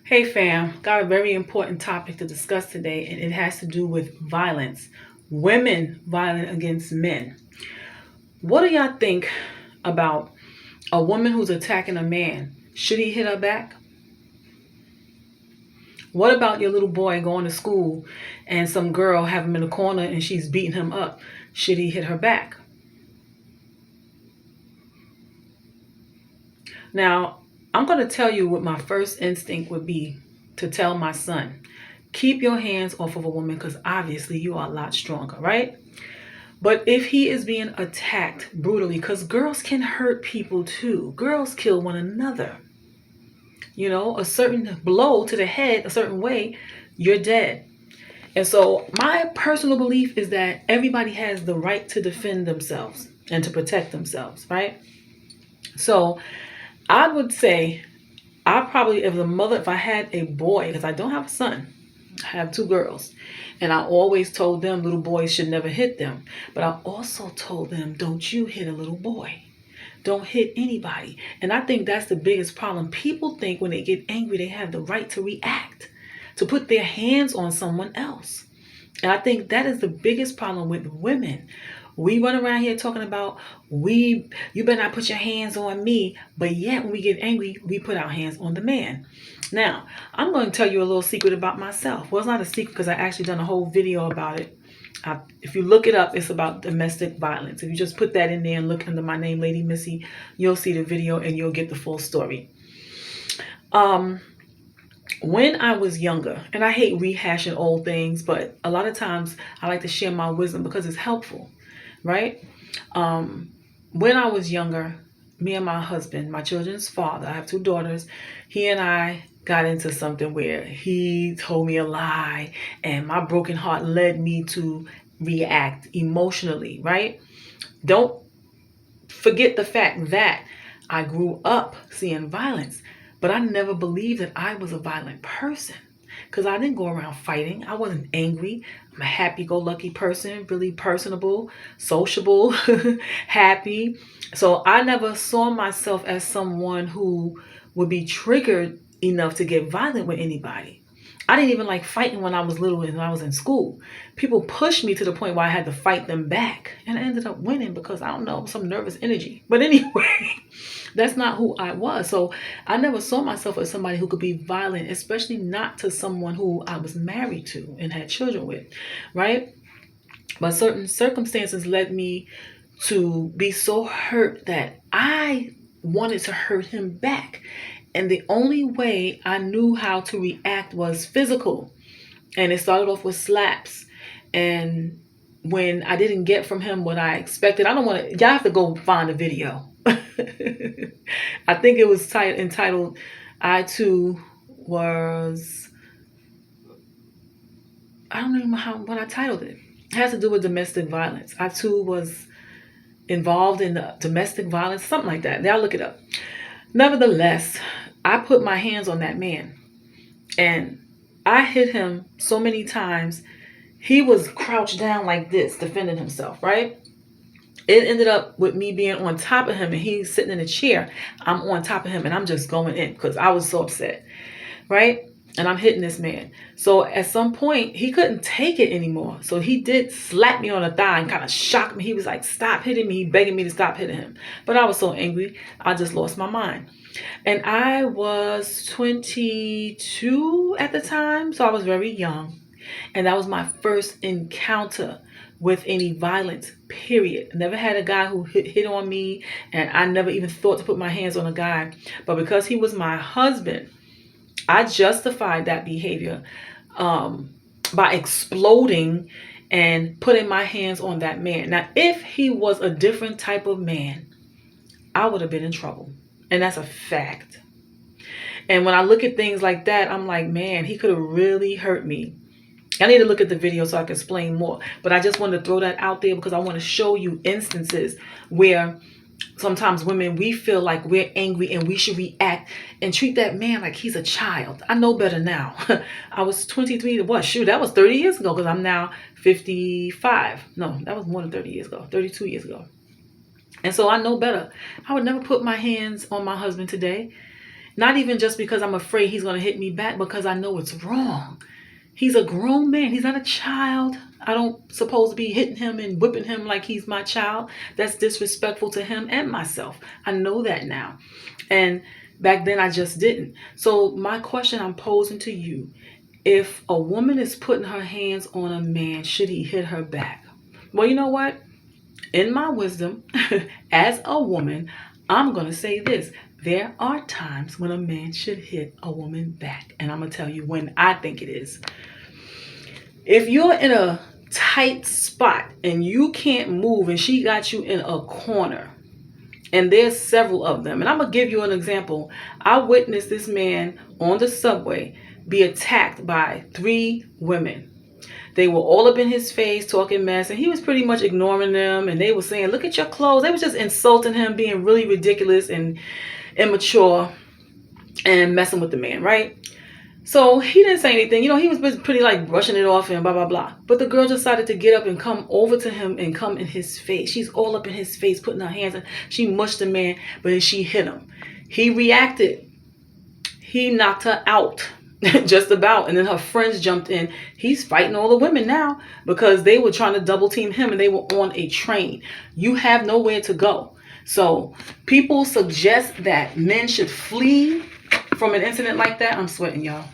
Hey fam, got a very important topic to discuss today, and it has to do with violence. Women violent against men. What do y'all think about a woman who's attacking a man? Should he hit her back? What about your little boy going to school and some girl have him in the corner and she's beating him up? Should he hit her back? Now, I'm going to tell you what my first instinct would be to tell my son. Keep your hands off of a woman because obviously you are a lot stronger, right? But if he is being attacked brutally, because girls can hurt people too, girls kill one another. You know, a certain blow to the head, a certain way, you're dead. And so, my personal belief is that everybody has the right to defend themselves and to protect themselves, right? So, I would say, if I had a boy, because I don't have a son, I have two girls. And I always told them little boys should never hit them. But I also told them, don't you hit a little boy. Don't hit anybody. And I think that's the biggest problem. People think when they get angry, they have the right to react, to put their hands on someone else. And I think that is the biggest problem with women. We run around here talking about you better not put your hands on me, but yet when we get angry, we put our hands on the man. Now, I'm going to tell you a little secret about myself. Well, it's not a secret because I actually done a whole video about it. If you look it up, it's about domestic violence. If you just put that in there and look under my name, Lady Missy, you'll see the video and you'll get the full story. When I was younger, and I hate rehashing old things, but a lot of times I like to share my wisdom because it's helpful, right? When I was younger, me and my husband, my children's father, I have two daughters, he and I got into something where he told me a lie and my broken heart led me to react emotionally, right? Don't forget the fact that I grew up seeing violence, but I never believed that I was a violent person because I didn't go around fighting. I wasn't angry. I'm a happy-go-lucky person, really personable, sociable, happy. So I never saw myself as someone who would be triggered enough to get violent with anybody. I didn't even like fighting when I was little and when I was in school. People pushed me to the point where I had to fight them back. And I ended up winning because I don't know, some nervous energy. But anyway, that's not who I was. So I never saw myself as somebody who could be violent, especially not to someone who I was married to and had children with, right? But certain circumstances led me to be so hurt that I wanted to hurt him back. And the only way I knew how to react was physical. And it started off with slaps. And when I didn't get from him what I expected, I don't want to, y'all have to go find a video. I think it was entitled, I Too Was, I don't even know what I titled it. It has to do with domestic violence. I Too Was involved in the domestic violence, something like that. Now look it up. Nevertheless, I put my hands on that man and I hit him so many times. He was crouched down like this, defending himself, right? It ended up with me being on top of him and he's sitting in a chair. I'm on top of him and I'm just going in because I was so upset, right? And I'm hitting this man. So at some point, he couldn't take it anymore. So he did slap me on the thigh and kind of shocked me. He was like, stop hitting me. He begging me to stop hitting him. But I was so angry, I just lost my mind. And I was 22 at the time, so I was very young. And that was my first encounter with any violence, period. Never had a guy who hit on me, and I never even thought to put my hands on a guy. But because he was my husband, I justified that behavior by exploding and putting my hands on that man. Now, if he was a different type of man, I would have been in trouble. And that's a fact. And when I look at things like that, I'm like, man, he could have really hurt me. I need to look at the video so I can explain more. But I just wanted to throw that out there because I want to show you instances where sometimes women, we feel like we're angry and we should react and treat that man like he's a child. I know better now. I was 23. What? Shoot, that was 30 years ago because I'm now 55. No, that was more than 30 years ago. 32 years ago. And so I know better. I would never put my hands on my husband today. Not even just because I'm afraid he's going to hit me back, because I know it's wrong. He's a grown man. He's not a child. I don't supposed to be hitting him and whipping him like he's my child. That's disrespectful to him and myself. I know that now. And back then I just didn't. So my question I'm posing to you, if a woman is putting her hands on a man, should he hit her back? Well, you know what? In my wisdom, as a woman, I'm going to say this. There are times when a man should hit a woman back. And I'm going to tell you when I think it is. If you're in a tight spot and you can't move and she got you in a corner, and there's several of them, and I'm going to give you an example. I witnessed this man on the subway be attacked by 3 women. They were all up in his face talking mess, and he was pretty much ignoring them, and they were saying, look at your clothes. They were just insulting him, being really ridiculous and immature and messing with the man, right? So he didn't say anything. You know, he was pretty like brushing it off and blah, blah, blah. But the girl decided to get up and come over to him and come in his face. She's all up in his face, putting her hands in. She mushed the man, but then she hit him. He reacted. He knocked her out. Just about. And then her friends jumped in. He's fighting all the women now because they were trying to double team him and they were on a train. You have nowhere to go. So people suggest that men should flee from an incident like that. I'm sweating, y'all.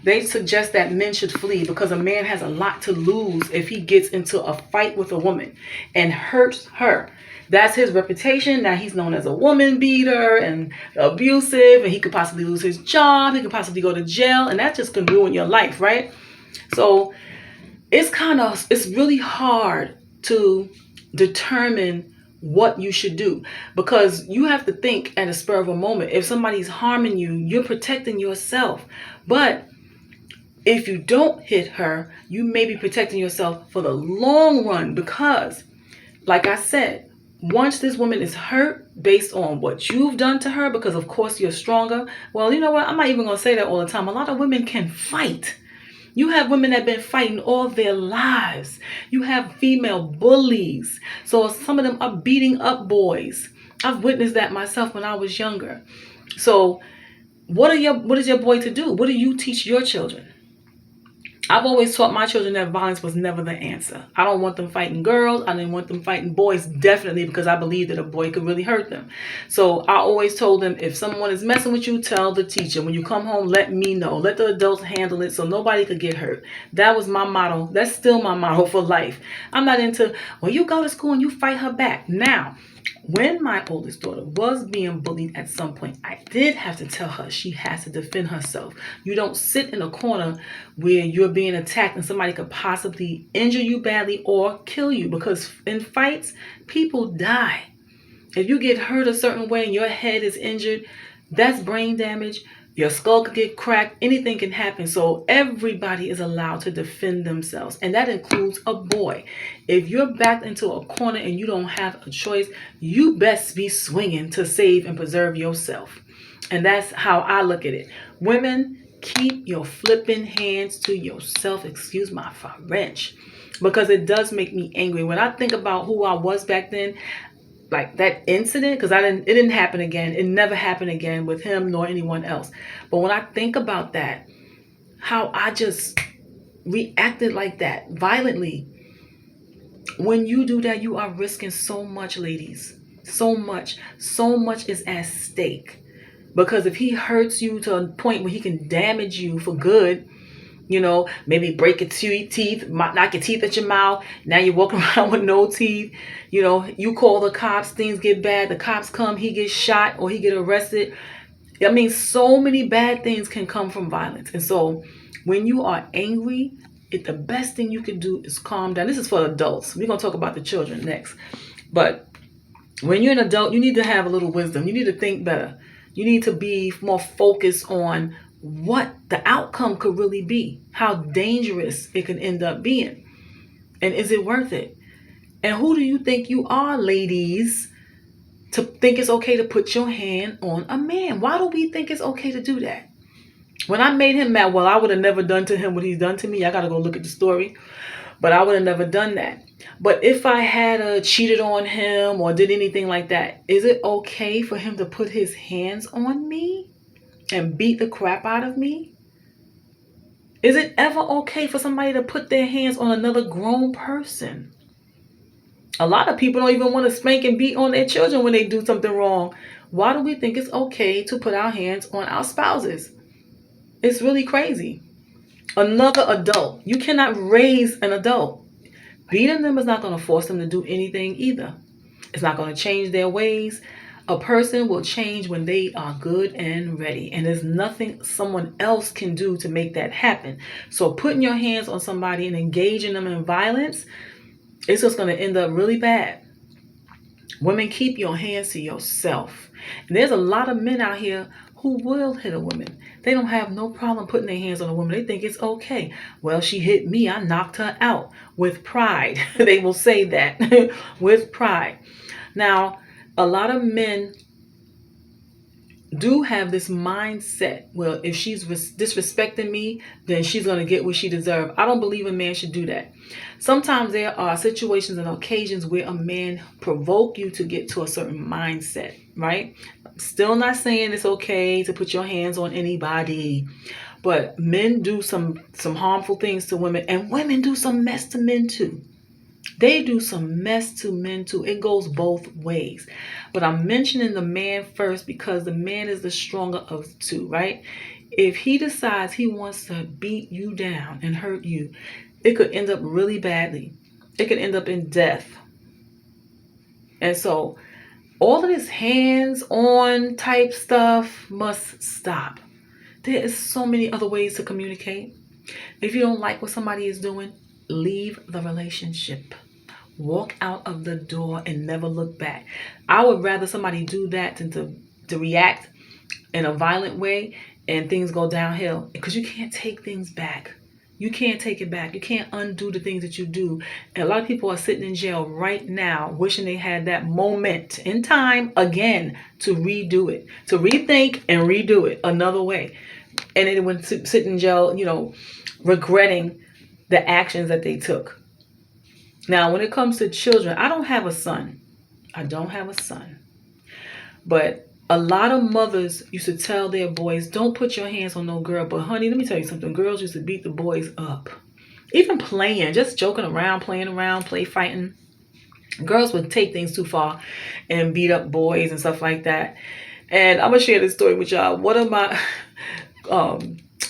They suggest that men should flee because a man has a lot to lose if he gets into a fight with a woman and hurts her. That's his reputation. Now he's known as a woman beater and abusive, and he could possibly lose his job. He could possibly go to jail, and that just can ruin your life, right? So it's really hard to determine what you should do, because you have to think at a spur of a moment. If somebody's harming you, you're protecting yourself. But if you don't hit her, you may be protecting yourself for the long run, because like I said, once this woman is hurt based on what you've done to her, because of course you're stronger. Well, you know what? I'm not even going to say that all the time. A lot of women can fight. You have women that have been fighting all their lives. You have female bullies. So some of them are beating up boys. I've witnessed that myself when I was younger. So what is your boy to do? What do you teach your children? I've always taught my children that violence was never the answer. I don't want them fighting girls. I didn't want them fighting boys, definitely, because I believe that a boy could really hurt them. So I always told them, if someone is messing with you, tell the teacher. When you come home, let me know. Let the adults handle it so nobody could get hurt. That was my motto. That's still my motto for life. I'm not into, well, you go to school and you fight her back. Now, when my oldest daughter was being bullied at some point, I did have to tell her she has to defend herself. You don't sit in a corner where you're being attacked and somebody could possibly injure you badly or kill you, because in fights, people die. If you get hurt a certain way and your head is injured, that's brain damage. Your skull could get cracked. Anything can happen. So everybody is allowed to defend themselves. And that includes a boy. If you're backed into a corner and you don't have a choice, you best be swinging to save and preserve yourself. And that's how I look at it. Women, keep your flipping hands to yourself. Excuse my French. Because it does make me angry. When I think about who I was back then, like that incident, because it didn't happen again. It never happened again with him nor anyone else. But when I think about that, how I just reacted like that violently. When you do that, you are risking so much, ladies. So much is at stake. Because if he hurts you to a point where he can damage you for good, you know, maybe break your teeth, knock your teeth at your mouth. Now you're walking around with no teeth. You know, you call the cops, things get bad. The cops come, he gets shot or he get arrested. I mean, so many bad things can come from violence. And so when you are angry, the best thing you can do is calm down. This is for adults. We're going to talk about the children next. But when you're an adult, you need to have a little wisdom. You need to think better. You need to be more focused on what the outcome could really be, how dangerous it can end up being, and is it worth it? And who do you think you are, ladies, to think it's okay to put your hand on a man? Why do we think it's okay to do that? When I made him mad, well, I would have never done to him what he's done to me. I got to go look at the story, but I would have never done that. But if I had cheated on him or did anything like that, is it okay for him to put his hands on me? and beat the crap out of me? Is it ever okay for somebody to put their hands on another grown person? A lot of people don't even want to spank and beat on their children when they do something wrong. Why do we think it's okay to put our hands on our spouses? It's really crazy. Another adult. You cannot raise an adult. Beating them is not going to force them to do anything either. It's not going to change their ways. A person will change when they are good and ready. And there's nothing someone else can do to make that happen. So putting your hands on somebody and engaging them in violence, it's just going to end up really bad. Women, keep your hands to yourself. And there's a lot of men out here who will hit a woman. They don't have no problem putting their hands on a woman. They think it's okay. Well, she hit me. I knocked her out with pride. They will say that with pride. Now, a lot of men do have this mindset. Well, if she's disrespecting me, then she's going to get what she deserves. I don't believe a man should do that. Sometimes there are situations and occasions where a man provoke you to get to a certain mindset, right? I'm still not saying it's okay to put your hands on anybody, but men do some harmful things to women, and women do some mess to men too. They do some mess to men too. It goes both ways. But I'm mentioning the man first because the man is the stronger of the two, right? If he decides he wants to beat you down and hurt you, it could end up really badly. It could end up in death. And so all of this hands-on type stuff must stop. There is so many other ways to communicate. If you don't like what somebody is doing, leave the relationship. Walk out of the door and never look back. I would rather somebody do that than to react in a violent way and things go downhill, because you can't take things back. You can't take it back. You can't undo the things that you do. And a lot of people are sitting in jail right now wishing they had that moment in time again to redo it, to rethink and redo it another way. And they would sit in jail, regretting the actions that they took. Now, when it comes to children, I don't have a son. But a lot of mothers used to tell their boys, don't put your hands on no girl. But honey, let me tell you something. Girls used to beat the boys up. Even playing, just joking around, play fighting. Girls would take things too far and beat up boys and stuff like that. And I'm going to share this story with y'all. One of my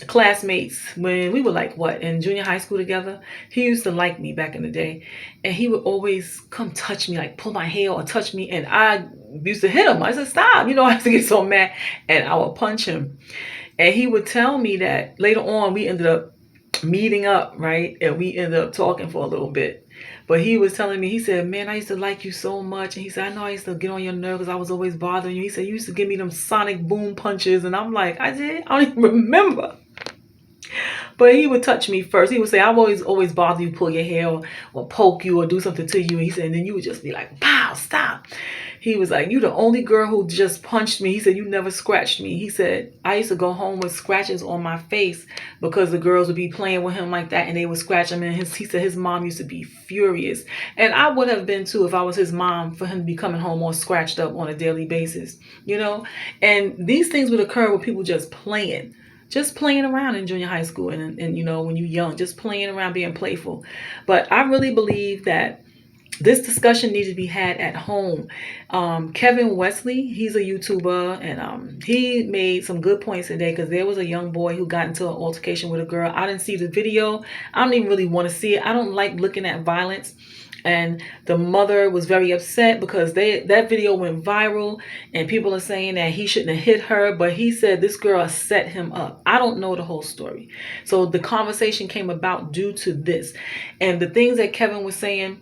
classmates, when we were in junior high school together, he used to like me back in the day, and he would always come touch me, like pull my hair or touch me, and I used to hit him. I said, stop. I used to get so mad, and I would punch him. And he would tell me that later on we ended up meeting up, right? And we ended up talking for a little bit. But he was telling me, he said, man, I used to like you so much. And he said, I know I used to get on your nerves because I was always bothering you. He said, you used to give me them sonic boom punches. And I'm like, I did? I don't even remember. But he would touch me first. He would say, I always bother you, pull your hair or poke you or do something to you. And he said, and then you would just be like, pow, stop. He was like, you the only girl who just punched me. He said, you never scratched me. He said, I used to go home with scratches on my face because the girls would be playing with him like that and they would scratch him. And he said his mom used to be furious. And I would have been too if I was his mom, for him to be coming home all scratched up on a daily basis, And these things would occur with people just playing around in junior high school and when you're young, just playing around, being playful. But I really believe that this discussion needs to be had at home. Kevin Wesley, he's a YouTuber, and he made some good points today, because there was a young boy who got into an altercation with a girl. I didn't see the video. I don't even really want to see it. I don't like looking at violence. And the mother was very upset because that video went viral, and people are saying that he shouldn't have hit her, but he said this girl set him up. I don't know the whole story. So the conversation came about due to this. And the things that Kevin was saying,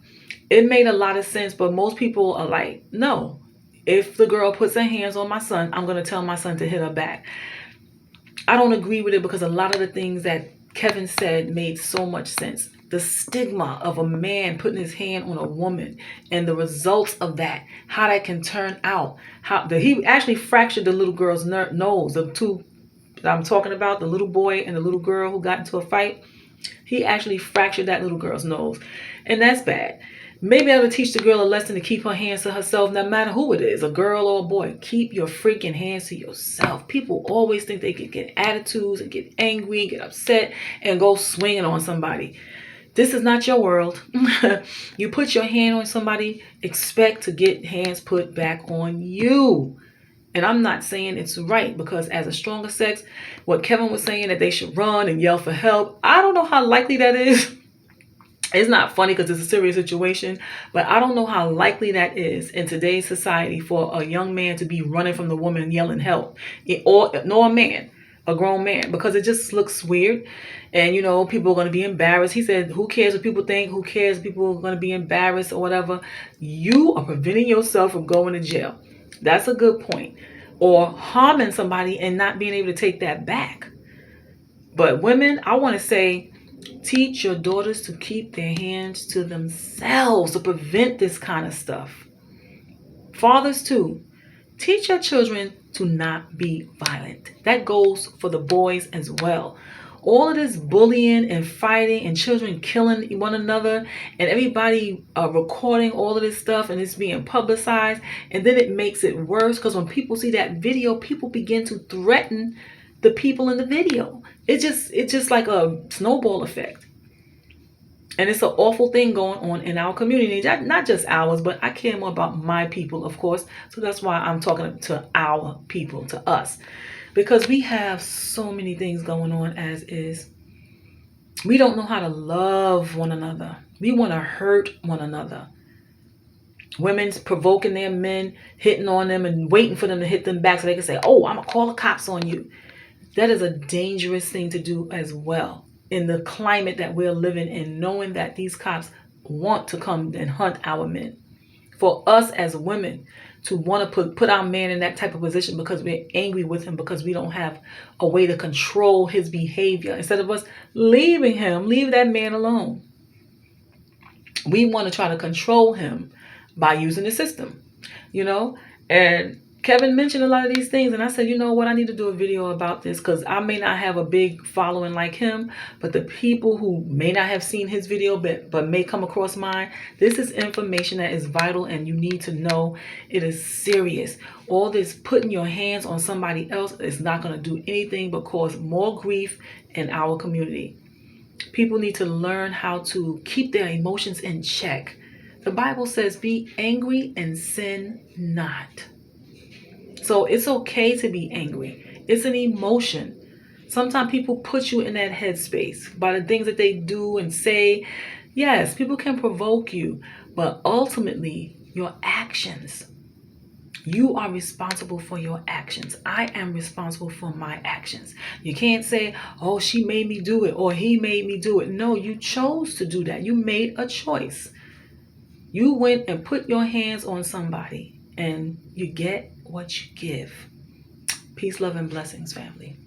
it made a lot of sense, but most people are like, no, if the girl puts her hands on my son, I'm going to tell my son to hit her back. I don't agree with it, because a lot of the things that Kevin said made so much sense. The stigma of a man putting his hand on a woman and the results of that, how that can turn out. He actually fractured the little girl's nose. The two that I'm talking about, the little boy and the little girl who got into a fight, he actually fractured that little girl's nose. And that's bad. Maybe that'll teach the girl a lesson to keep her hands to herself, no matter who it is, a girl or a boy. Keep your freaking hands to yourself. People always think they can get attitudes and get angry, get upset, and go swinging on somebody. This is not your world. You put your hand on somebody, expect to get hands put back on you. And I'm not saying it's right, because as a stronger sex, what Kevin was saying, that they should run and yell for help, I don't know how likely that is. It's not funny because it's a serious situation, but I don't know how likely that is in today's society for a young man to be running from the woman and yelling help, or no, a man, a grown man, because it just looks weird. And people are going to be embarrassed. He said, who cares what people think? Who cares if people are going to be embarrassed or whatever? You are preventing yourself from going to jail. That's a good point. Or harming somebody and not being able to take that back. But women, I want to say, teach your daughters to keep their hands to themselves to prevent this kind of stuff. Fathers too, teach your children to not be violent. That goes for the boys as well. All of this bullying and fighting and children killing one another and everybody recording all of this stuff, and it's being publicized, and then it makes it worse because when people see that video, people begin to threaten the people in the video. It's just like a snowball effect. And it's an awful thing going on in our community. Not just ours, but I care more about my people, of course. So that's why I'm talking to our people, to us. Because we have so many things going on as is. We don't know how to love one another. We want to hurt one another. Women's provoking their men, hitting on them and waiting for them to hit them back so they can say, oh, I'm going to call the cops on you. That is a dangerous thing to do as well in the climate that we're living in, knowing that these cops want to come and hunt our men. For us as women to want to put our man in that type of position because we're angry with him, because we don't have a way to control his behavior, instead of us leave that man alone. We want to try to control him by using the system, and Kevin mentioned a lot of these things, and I said, you know what, I need to do a video about this, because I may not have a big following like him, but the people who may not have seen his video but may come across mine, this is information that is vital, and you need to know it is serious. All this putting your hands on somebody else is not going to do anything but cause more grief in our community. People need to learn how to keep their emotions in check. The Bible says, be angry and sin not. So it's okay to be angry. It's an emotion. Sometimes people put you in that headspace by the things that they do and say. Yes, people can provoke you, but ultimately your actions. You are responsible for your actions. I am responsible for my actions. You can't say, oh, she made me do it or he made me do it. No, you chose to do that. You made a choice. You went and put your hands on somebody, and you get what you give. Peace, love, and blessings, family.